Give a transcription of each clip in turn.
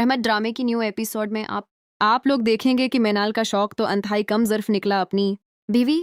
रहमत ड्रामे की न्यू एपिसोड में आप लोग देखेंगे कि मैनाल का शौक तो अंतहाई कम ज़र्फ निकला। अपनी बीवी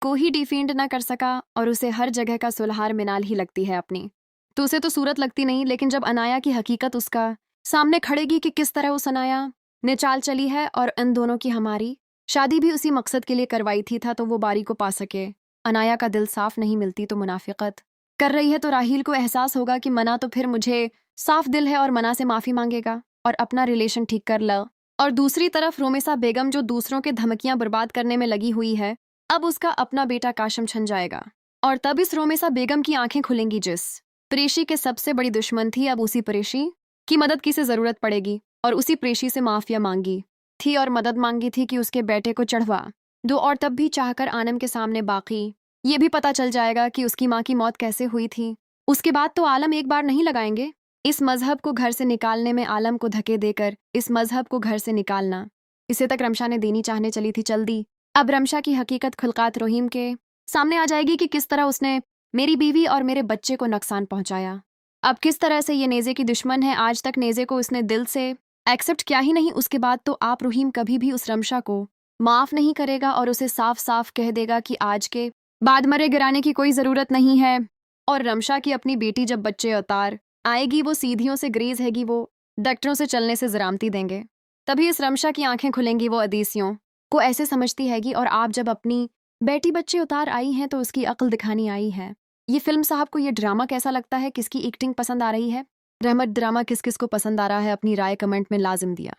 को ही डिफेंड ना कर सका और उसे हर जगह का सुलहार मिनाल ही लगती है अपनी। तो उसे तो सूरत लगती नहीं, लेकिन जब अनाया की हकीकत उसका सामने खड़ेगी कि किस तरह उस अनाया ने चाल चली है और इन दोनों की हमारी शादी भी उसी मकसद के लिए करवाई थी था तो वो बारी को पा सके। अनाया का दिल साफ नहीं मिलती तो मुनाफिकत कर रही है, तो राहील को एहसास होगा कि मना तो फिर मुझे साफ दिल है और मना से माफ़ी मांगेगा और अपना रिलेशन ठीक कर ल। और दूसरी तरफ रोमेसा बेगम जो दूसरों के धमकियां बर्बाद करने में लगी हुई है, अब उसका अपना बेटा काशम छन जाएगा और तब इस रोमेसा बेगम की आंखें खुलेंगी जिस प्रेशी के सबसे बड़ी दुश्मन थी। अब उसी प्रेशी की मदद की से ज़रूरत पड़ेगी और उसी प्रेशी से माफिया मांगी थी और मदद मांगी थी कि उसके बेटे को चढ़वा दो। और तब भी चाहकर आनम के सामने बाकी ये भी पता चल जाएगा कि उसकी माँ की मौत कैसे हुई थी। उसके बाद तो आलम एक बार नहीं लगाएंगे इस मजहब को घर से निकालने में, आलम को धक्के देकर इस मजहब को घर से निकालना। इसे तक रमशा ने देनी चाहने चली थी चल दी। अब रमशा की हकीकत खुलकात रोहीम के सामने आ जाएगी कि किस तरह उसने मेरी बीवी और मेरे बच्चे को नुकसान पहुंचाया। अब किस तरह से ये नेज़े की दुश्मन है। आज तक नेज़े को उसने दिल से एक्सेप्ट किया ही नहीं, उसके बाद तो आप रोहीम कभी भी उस रमशा को माफ़ नहीं करेगा और उसे साफ साफ कह देगा कि आज के बाद मरे गिराने की कोई ज़रूरत नहीं है। और रमशा की अपनी बेटी जब बच्चे अवतार आएगी, वो सीधियों से ग्रेज हैगी, वो डॉक्टरों से चलने से जरामती देंगे। तभी इस रमशा की आंखें खुलेंगी, वो अदीसियों को ऐसे समझती हैगी। और आप जब अपनी बेटी बच्चे उतार आई हैं तो उसकी अक्ल दिखानी आई है। ये फिल्म साहब को ये ड्रामा कैसा लगता है, किसकी एक्टिंग पसंद आ रही है? रहमत ड्रामा किस किस को पसंद आ रहा है, अपनी राय कमेंट में लाजिम दिया।